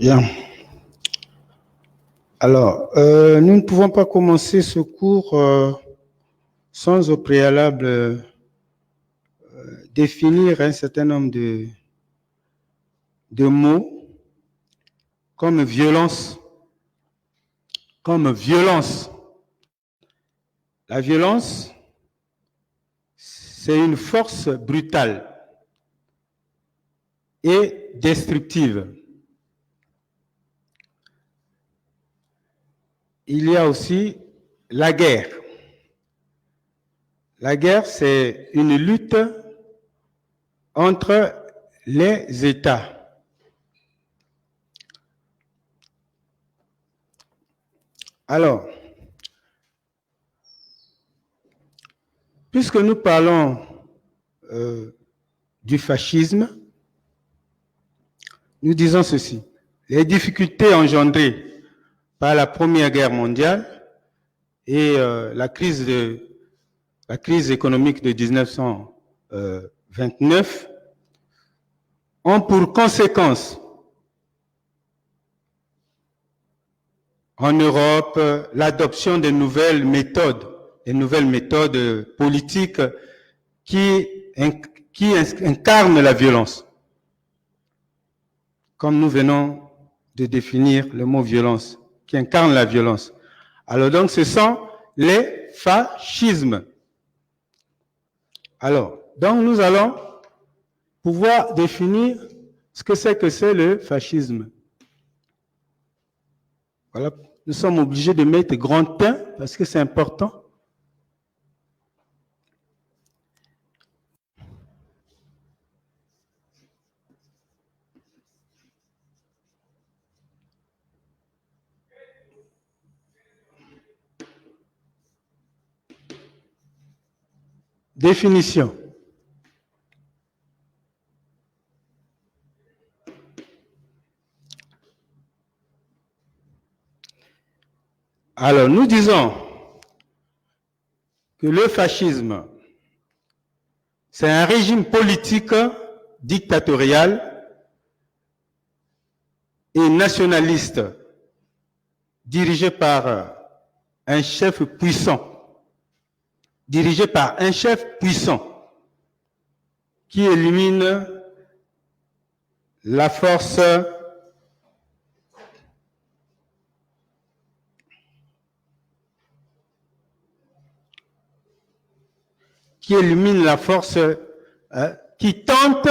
Bien. Alors, nous ne pouvons pas commencer ce cours sans au préalable définir un certain nombre de mots comme violence. Comme violence. La violence, c'est une force brutale et destructive. Il y a aussi la guerre. La guerre, c'est une lutte entre les États. Alors, puisque nous parlons du fascisme, nous disons ceci. Les difficultés engendrées par la Première Guerre mondiale et la crise économique de 1929 ont pour conséquence en Europe l'adoption de nouvelles méthodes politiques qui incarnent la violence. Comme nous venons de définir le mot violence, qui incarne la violence. Alors donc, ce sont les fascismes. Alors, donc nous allons pouvoir définir ce que c'est le fascisme. Voilà, nous sommes obligés de mettre grand temps parce que c'est important. Définition. Alors, nous disons que le fascisme, c'est un régime politique dictatorial et nationaliste dirigé par un chef puissant. Dirigé par un chef puissant qui élimine la force qui tente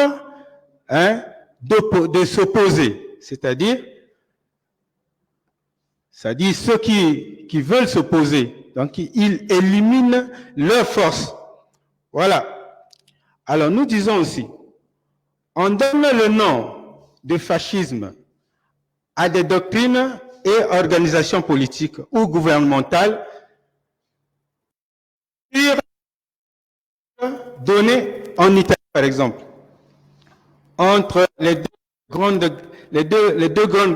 de s'opposer, c'est-à-dire ceux qui veulent s'opposer, donc ils éliminent leur force. Voilà. Alors nous disons aussi, on donne le nom de fascisme à des doctrines et organisations politiques ou gouvernementales données en Italie, par exemple, entre les deux grandes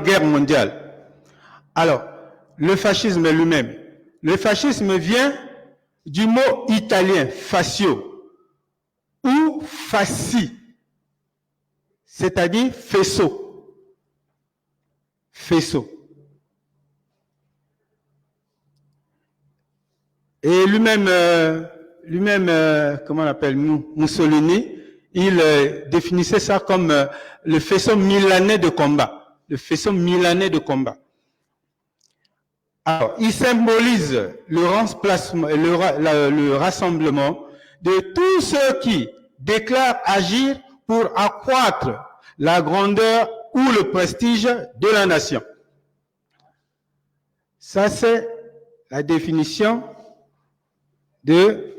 guerres mondiales. Alors, le fascisme lui-même. Le fascisme vient du mot italien fascio ou fasci, c'est-à-dire faisceau. Faisceau. Et lui-même, comment on appelle, Mussolini, il définissait ça comme le faisceau milanais de combat. Le faisceau milanais de combat. Alors, il symbolise le rassemblement de tous ceux qui déclarent agir pour accroître la grandeur ou le prestige de la nation. Ça, c'est la définition du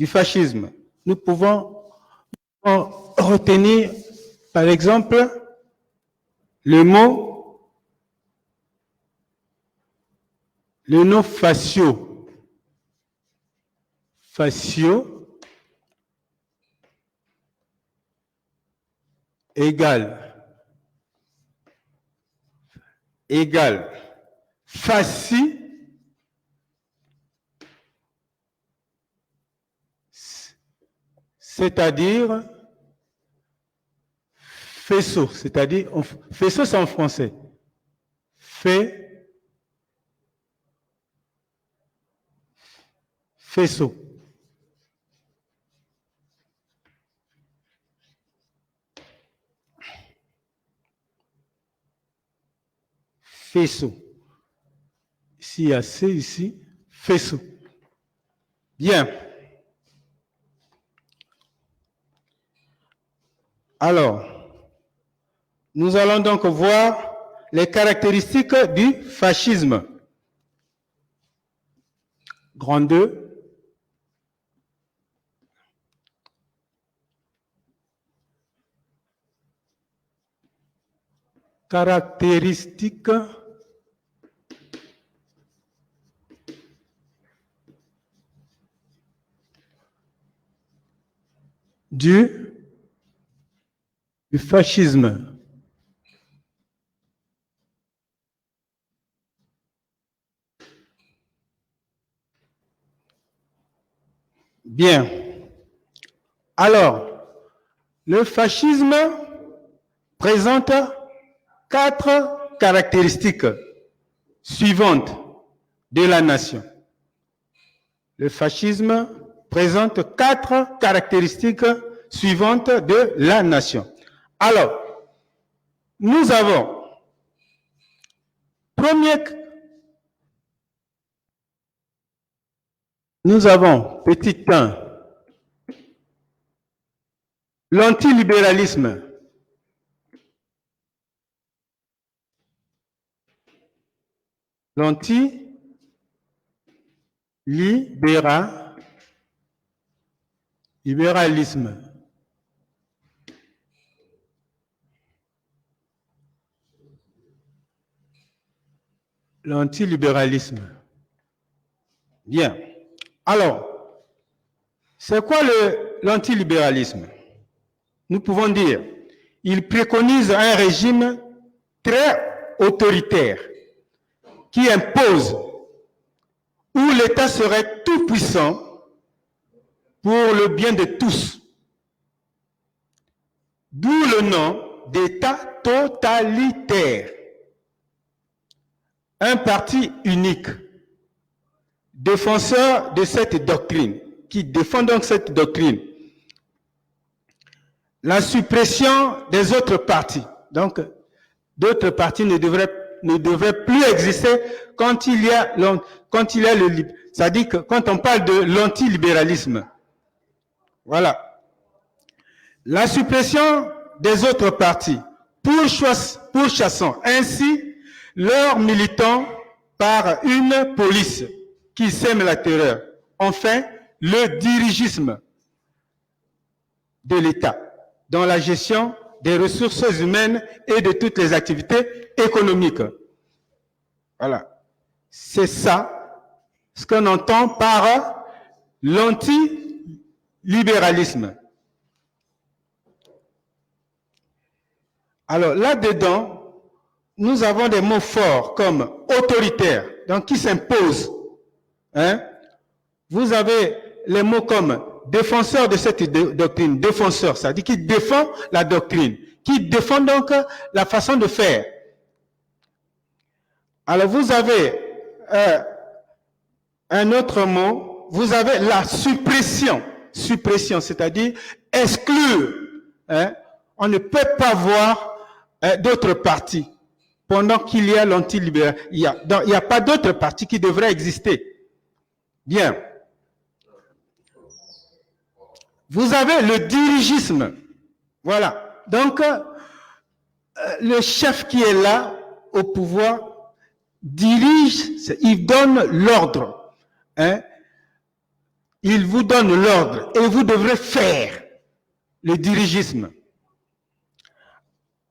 fascisme. Nous pouvons retenir, par exemple, le nom fascio. Fascio égale fasci, c'est-à-dire faisceau, c'est-à-dire, faisceau c'est en français. Faisceau. Faisceau. Ici, il y a C ici, faisceau. Bien. Alors, nous allons donc voir les caractéristiques du fascisme. Grand 2. Caractéristiques du fascisme. Bien. Alors, le fascisme présente 4 caractéristiques suivantes de la nation. Le fascisme présente 4 caractéristiques suivantes de la nation. Alors, nous avons, petit 1, l'antilibéralisme. Libéralisme. L'antilibéralisme. Bien. Alors, c'est quoi l'antilibéralisme? Nous pouvons dire, il préconise un régime très autoritaire qui impose, où l'État serait tout puissant pour le bien de tous. D'où le nom d'État totalitaire. Un parti unique, défenseur de cette doctrine, qui défend donc cette doctrine. La suppression des autres partis. Donc, d'autres partis ne devraient plus exister quand il y a le... C'est-à-dire que quand on parle de l'antilibéralisme, voilà. La suppression des autres partis, pourchassant ainsi leurs militants par une police qui sème la terreur. Enfin, le dirigisme de l'État dans la gestion des ressources humaines et de toutes les activités économiques. Voilà. C'est ça ce qu'on entend par l'antilibéralisme. Alors là-dedans, nous avons des mots forts comme autoritaire, donc qui s'impose. Hein? Vous avez les mots comme défenseur de cette doctrine, défenseur, c'est-à-dire qui défend la doctrine, qui défend donc la façon de faire. Alors vous avez un autre mot, vous avez la suppression, c'est-à-dire exclure. Hein? On ne peut pas voir d'autres partis pendant qu'il y a l'antilibéralisme. Il n'y a pas d'autres partis qui devraient exister. Bien. Vous avez le dirigisme. Voilà. Donc, le chef qui est là, au pouvoir, dirige, il donne l'ordre. Hein? Il vous donne l'ordre et vous devrez faire le dirigisme.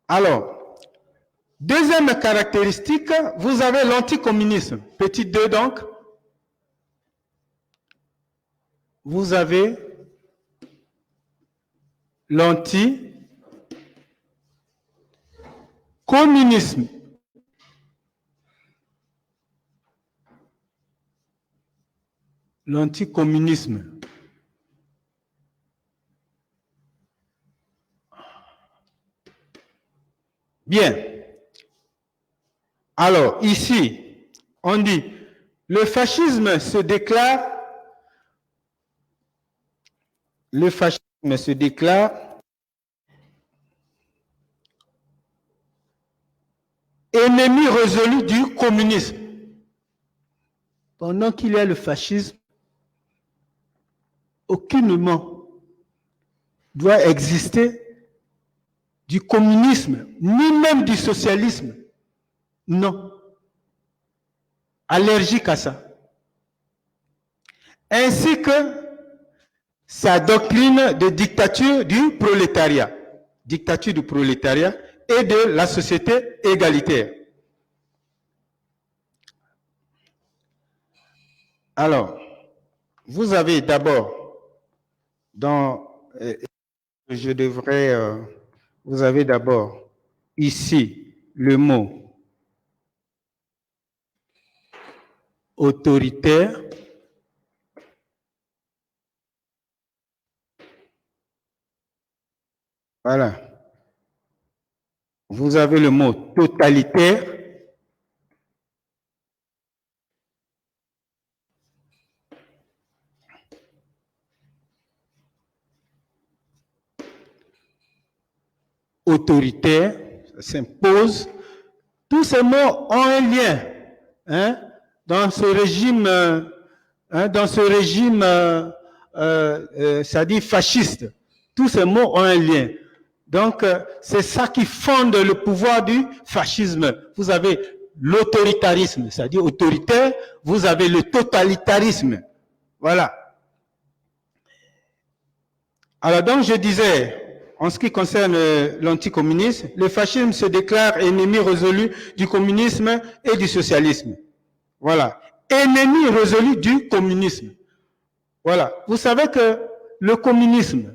Alors, deuxième caractéristique, vous avez l'anticommunisme. Petit 2 donc. Vous avez l'anticommunisme. L'anticommunisme. Bien. Alors, ici, on dit, le fascisme se déclare ennemi résolu du communisme. Pendant qu'il y a le fascisme, aucunement doit exister du communisme, ni même du socialisme. Non. Allergique à ça. Ainsi que sa doctrine de dictature du prolétariat. Dictature du prolétariat et de la société égalitaire. Alors, vous avez d'abord vous avez d'abord ici le mot autoritaire. Voilà. Vous avez le mot totalitaire. Autoritaire, ça s'impose. Tous ces mots ont un lien dans ce régime, c'est-à-dire fasciste. Tous ces mots ont un lien. Donc, c'est ça qui fonde le pouvoir du fascisme. Vous avez l'autoritarisme, c'est-à-dire autoritaire, vous avez le totalitarisme. Voilà. Alors, donc, je disais, en ce qui concerne l'anticommunisme, le fascisme se déclare ennemi résolu du communisme et du socialisme. Voilà. Ennemi résolu du communisme. Voilà. Vous savez que le communisme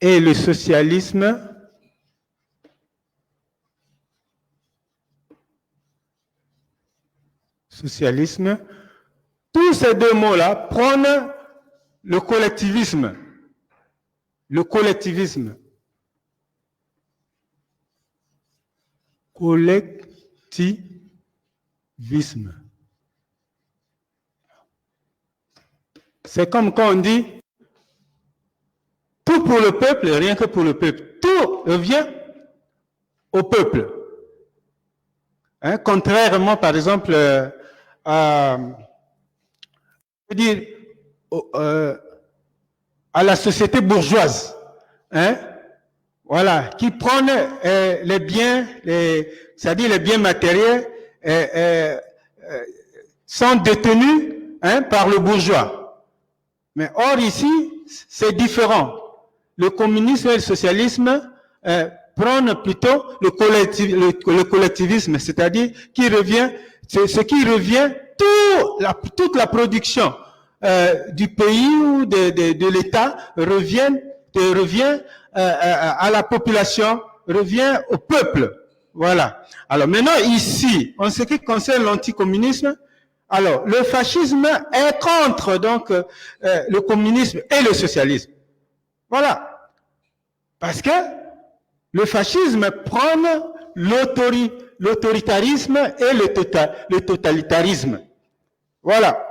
et le socialisme tous ces deux mots-là prônent le collectivisme. Le collectivisme. Collectivisme. C'est comme quand on dit tout pour le peuple, rien que pour le peuple. Tout revient au peuple. Hein, contrairement, par exemple, à la société bourgeoise, hein, voilà, qui prône les biens, c'est-à-dire les biens matériels, sont détenus par le bourgeois. Mais or ici, c'est différent. Le communisme et le socialisme prônent plutôt le collectivisme, c'est-à-dire ce qui revient toute la production du pays ou de l'État revient à la population, revient au peuple. Voilà. Alors maintenant ici, en ce qui concerne l'anticommunisme, alors le fascisme est contre donc le communisme et le socialisme. Voilà. Parce que le fascisme prône l'autoritarisme et le totalitarisme. Voilà.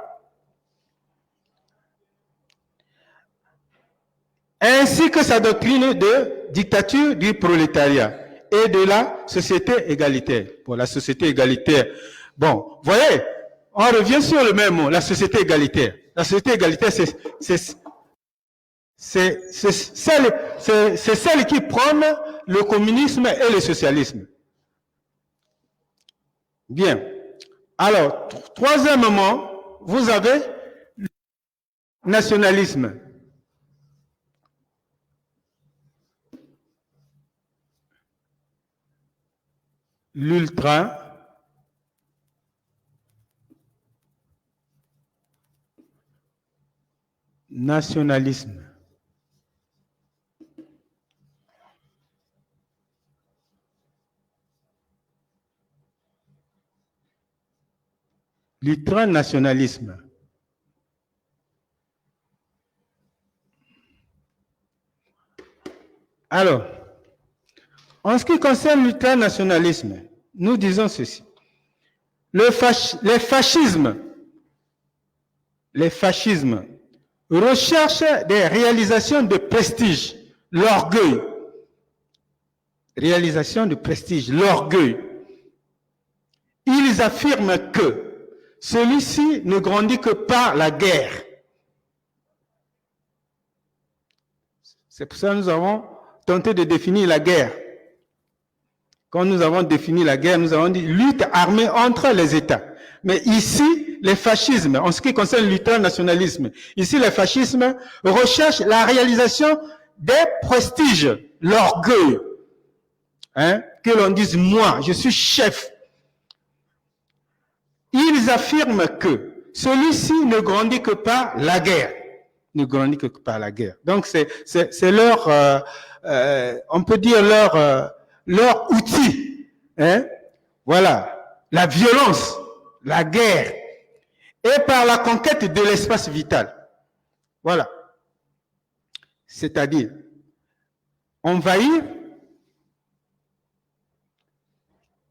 Ainsi que sa doctrine de dictature du prolétariat et de la société égalitaire. Pour la société égalitaire. Bon, vous voyez, on revient sur le même mot, la société égalitaire. La société égalitaire, c'est celle qui prône le communisme et le socialisme. Bien. Alors, troisièmement, vous avez le nationalisme. L'ultranationalisme. L'ultranationalisme. Alors, en ce qui concerne l'ultranationalisme, nous disons ceci. Les fascismes recherchent des réalisations de prestige, l'orgueil. Réalisation de prestige, l'orgueil. Ils affirment que celui-ci ne grandit que par la guerre. C'est pour ça que nous avons tenté de définir la guerre. Quand nous avons défini la guerre, nous avons dit lutte armée entre les États. Mais ici, les fascismes, en ce qui concerne l'ultranationalisme, ici les fascismes recherchent la réalisation des prestiges, l'orgueil. Que l'on dise, moi, je suis chef. Ils affirment que celui-ci ne grandit que par la guerre. Ne grandit que par la guerre. Donc, c'est leur, on peut dire leur outil. Voilà. La violence, la guerre. Et par la conquête de l'espace vital. Voilà. C'est-à-dire, envahir,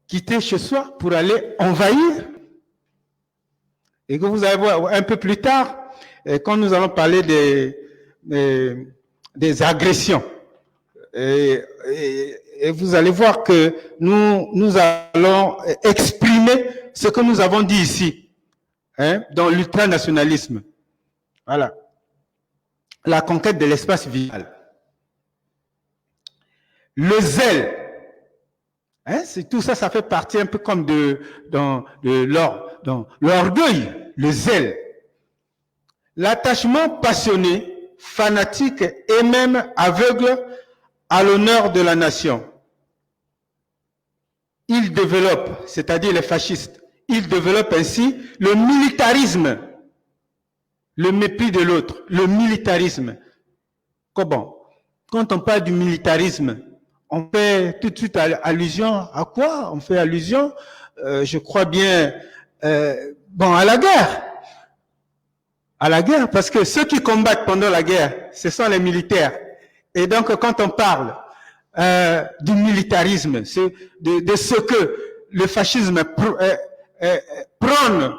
quitter chez soi pour aller envahir. Et que vous allez voir un peu plus tard, quand nous allons parler des agressions, et vous allez voir que nous allons exprimer ce que nous avons dit ici, dans l'ultranationalisme. Voilà. La conquête de l'espace vital. Le zèle. C'est tout ça, ça fait partie un peu comme de l'orgueil, le zèle. L'attachement passionné, fanatique et même aveugle à l'honneur de la nation. Ils développent, c'est-à-dire les fascistes, ils développent ainsi le militarisme, le mépris de l'autre, le militarisme. Comment? Quand on parle du militarisme, on fait tout de suite allusion à quoi? On fait allusion, je crois bien, à la guerre. À la guerre, parce que ceux qui combattent pendant la guerre, ce sont les militaires. Et donc, quand on parle du militarisme, de ce que le fascisme prône,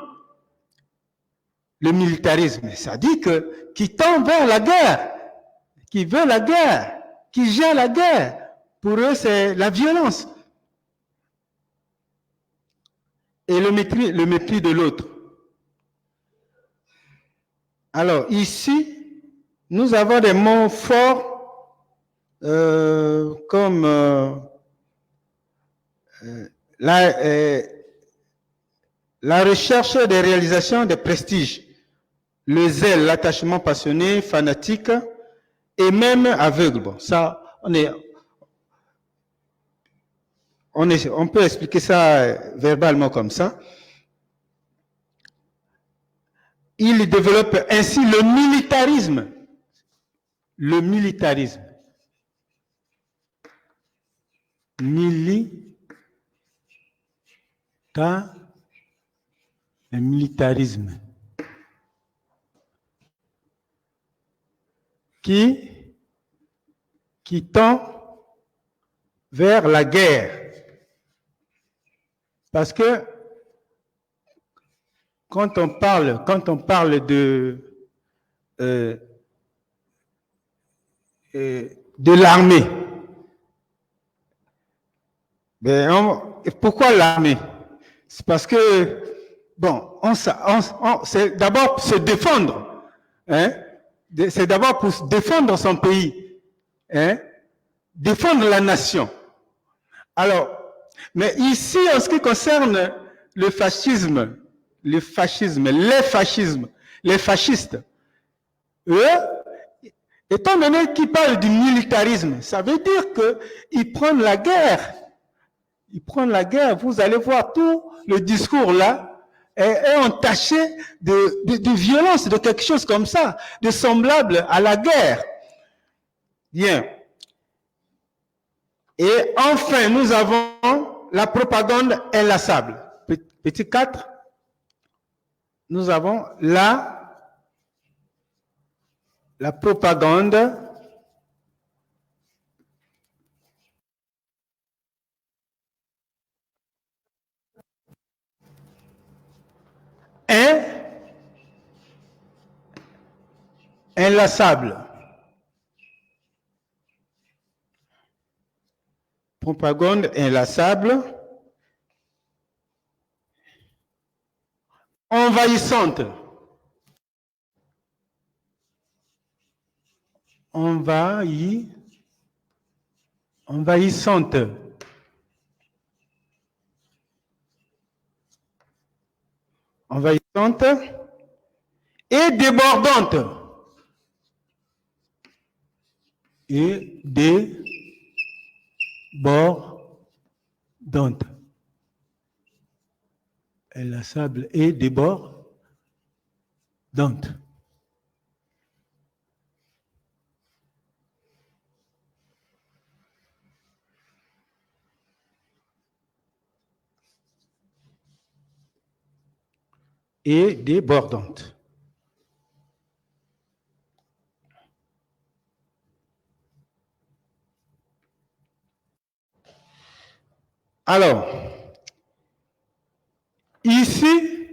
le militarisme, ça dit que qui tend vers la guerre, qui veut la guerre, qui gère la guerre, pour eux, c'est la violence. Et le mépris de l'autre. Alors, ici, nous avons des mots forts comme la recherche des réalisations de prestige, le zèle, l'attachement passionné, fanatique et même aveugle. Bon, ça, on peut expliquer ça verbalement comme ça. Il développe ainsi le militarisme. Le militarisme. Le militarisme. Qui tend vers la guerre. Parce que quand on parle de l'armée, pourquoi l'armée? C'est parce que, c'est d'abord se défendre. C'est d'abord pour défendre son pays. Défendre la nation. Alors, mais ici, en ce qui concerne le fascisme, les fascistes, eux, étant donné qu'ils parlent du militarisme, ça veut dire qu'ils prennent la guerre. Ils prennent la guerre. Vous allez voir tout le discours là est entaché de violence, de quelque chose comme ça, de semblable à la guerre. Bien. Et enfin, nous avons la propagande inlassable. Petit 4, nous avons la propagande inlassable. Propagande inlassable, envahissante. Envahissante. Envahissante et débordante. Et débordante. Inlassable et débordante. Et débordante. Alors, ici,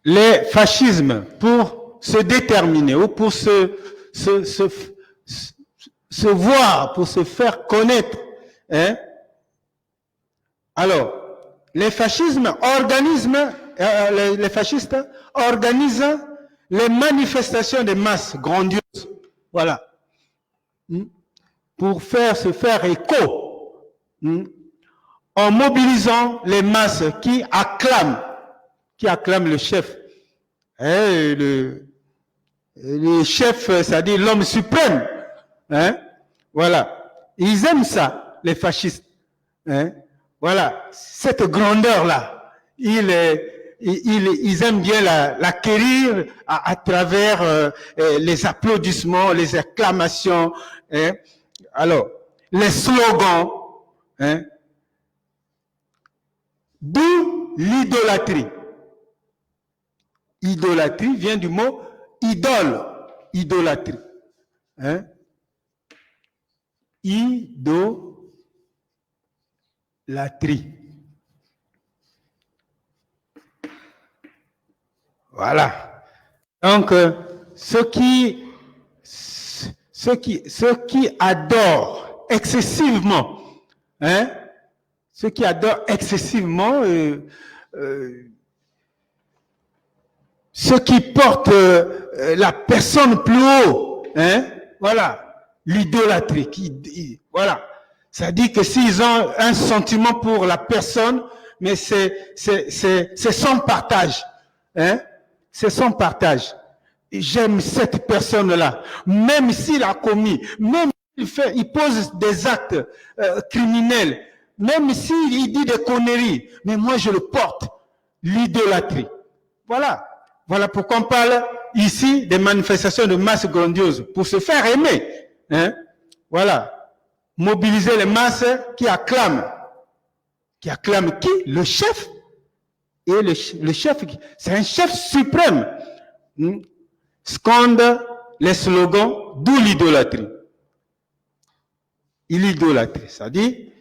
les fascismes, pour se déterminer ou pour se voir, pour se faire connaître, hein? Alors, les fascistes organisent les manifestations de masse grandioses, voilà, pour se faire écho, en mobilisant les masses qui acclament le chef. Et le chef, c'est-à-dire l'homme suprême. Hein? Voilà. Ils aiment ça, les fascistes. Hein? Voilà. Cette grandeur-là, ils aiment bien l'acquérir à travers les applaudissements, les acclamations. Hein? Alors, les slogans. Hein? D'où l'idolâtrie. Idolâtrie vient du mot idole. Idolâtrie. Hein? Idolâtrie. Voilà. Donc, ceux qui adorent excessivement, hein? Ceux qui adorent excessivement, ceux qui portent la personne plus haut, hein, voilà, l'idolâtrie. Voilà, ça dit que s'ils ont un sentiment pour la personne, mais c'est sans partage, hein, c'est sans partage. J'aime cette personne-là, même s'il a commis, même s'il pose des actes criminels, même s'il dit des conneries, mais moi je le porte, l'idolâtrie. Voilà. Voilà pourquoi on parle ici des manifestations de masse grandioses, pour se faire aimer. Hein? Voilà. Mobiliser les masses qui acclament. Qui acclament qui? Le chef. Et le chef, c'est un chef suprême. Scande les slogans, d'où l'idolâtrie. L'idolâtrie, c'est-à-dire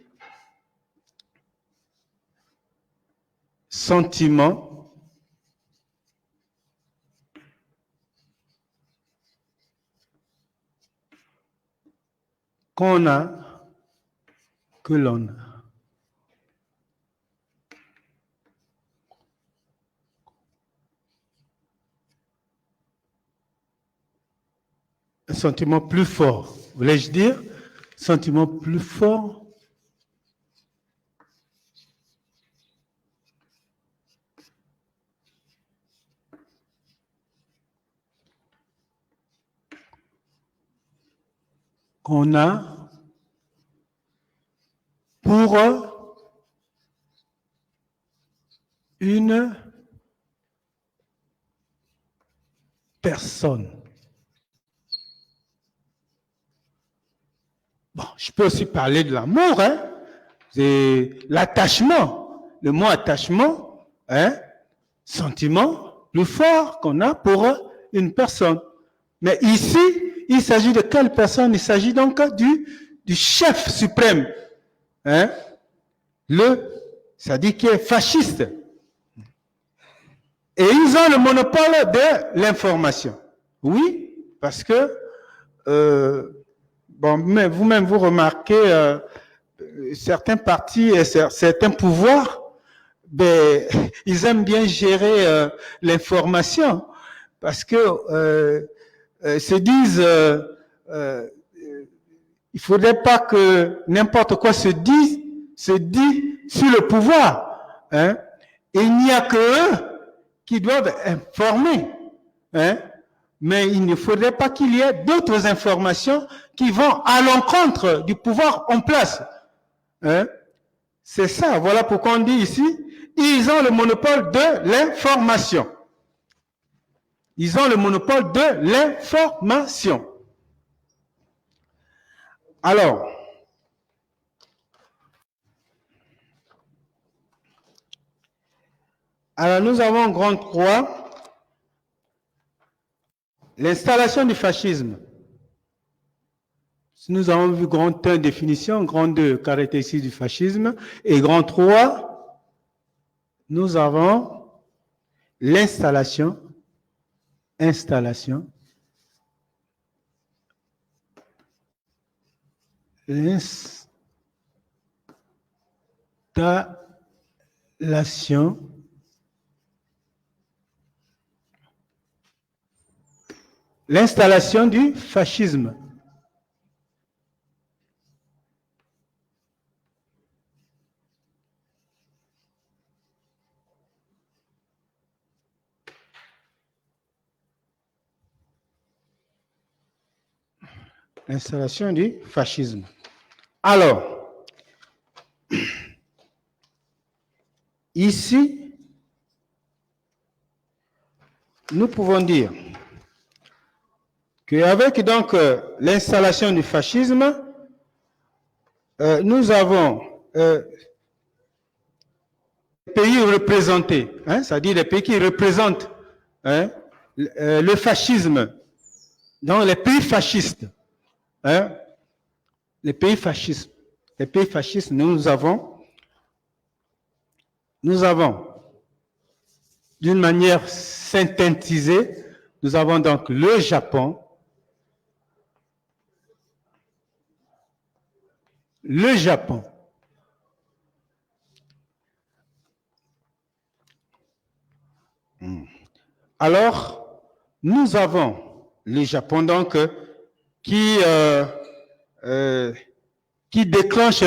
sentiment qu'on a, que l'on a. Un sentiment plus fort, voulais-je dire, sentiment plus fort qu'on a pour une personne. Bon, je peux aussi parler de l'amour, hein, c'est l'attachement, le mot attachement, hein, sentiment plus fort qu'on a pour une personne. Mais ici, il s'agit de quelle personne? Il s'agit donc du chef suprême, hein, ça dit qu'il est fasciste. Et ils ont le monopole de l'information. Oui, parce que, bon, mais vous-même, vous remarquez certains partis et certains pouvoirs, ben, ils aiment bien gérer l'information parce que se disent, il faudrait pas que n'importe quoi se dit sur le pouvoir. Hein? Et il n'y a que eux qui doivent informer. Hein? Mais il ne faudrait pas qu'il y ait d'autres informations qui vont à l'encontre du pouvoir en place. Hein? C'est ça, voilà pourquoi on dit ici, ils ont le monopole de l'information. Ils ont le monopole de l'information. Alors, nous avons grand 3, l'installation du fascisme. Nous avons vu grand 1, définition, grand 2, caractéristiques du fascisme, et grand 3, nous avons l'installation, l'installation du fascisme. L'installation du fascisme. Alors, ici, nous pouvons dire qu'avec donc l'installation du fascisme, nous avons pays représentés, hein, c'est-à-dire les pays qui représentent hein, le fascisme, dans les pays fascistes. Hein, les pays fascistes, nous avons d'une manière synthétisée, nous avons donc le Japon, Alors, nous avons le Japon donc qui déclenche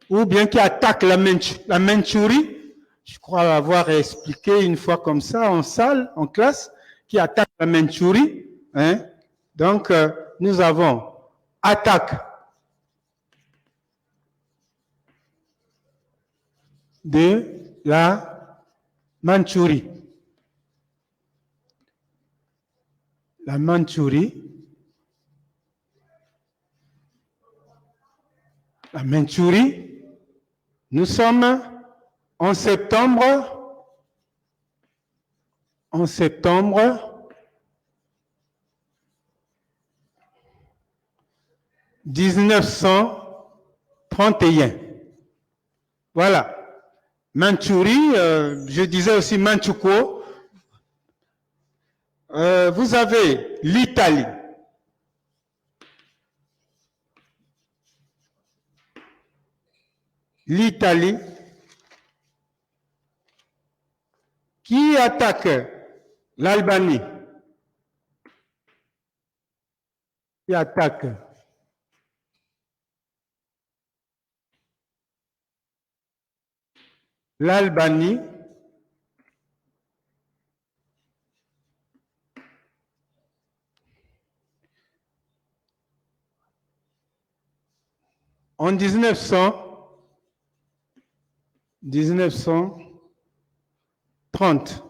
ou bien qui attaque la Mandchourie. Je crois l'avoir expliqué une fois comme ça en salle, en classe, qui attaque la Mandchourie. Hein? Donc, nous avons attaque de la Mandchourie. La Mandchourie. La Mandchourie. Nous sommes en septembre 1931. Voilà. Mandchourie, je disais aussi Manchukuo. Vous avez l'Italie. L'Italie qui attaque l'Albanie. Qui attaque l'Albanie. En 1930.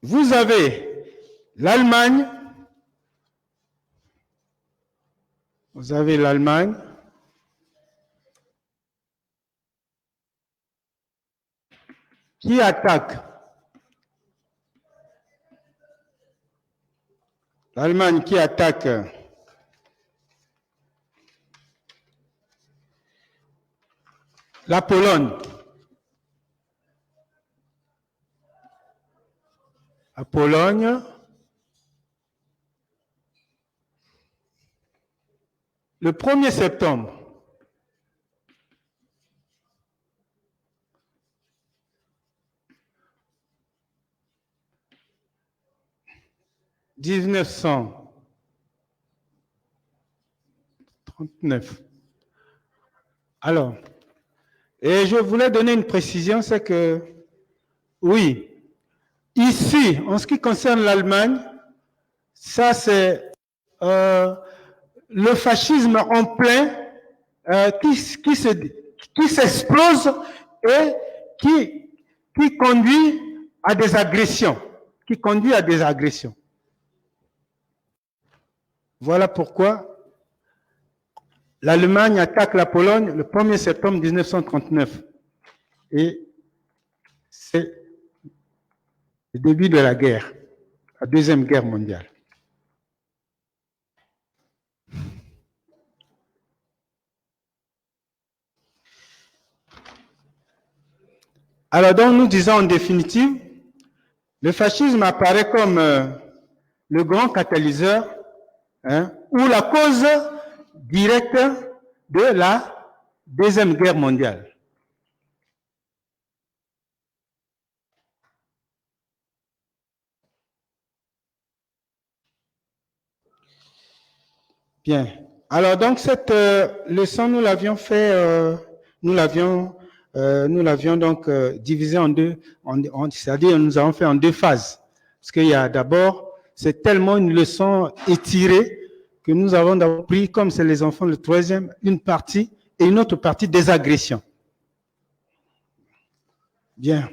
Vous avez l'Allemagne. Vous avez l'Allemagne. Qui attaque. L'Allemagne qui attaque la Pologne. à Pologne, le 1er septembre 1939. Alors, et je voulais donner une précision, c'est que, oui, ici, en ce qui concerne l'Allemagne, ça c'est le fascisme en plein qui s'explose et qui conduit à des agressions, Voilà pourquoi l'Allemagne attaque la Pologne le 1er septembre 1939. Et c'est le début de la guerre, la Deuxième Guerre mondiale. Alors donc nous disons en définitive, le fascisme apparaît comme le grand catalyseur ou la cause directe de la Deuxième Guerre mondiale. Bien. Alors donc cette leçon, nous l'avions fait, nous l'avions donc divisé en deux, c'est-à-dire nous avons fait en deux phases. Parce qu'il y a d'abord, c'est tellement une leçon étirée que nous avons d'abord pris, comme c'est les enfants, le troisième, une partie et une autre partie des agressions. Bien.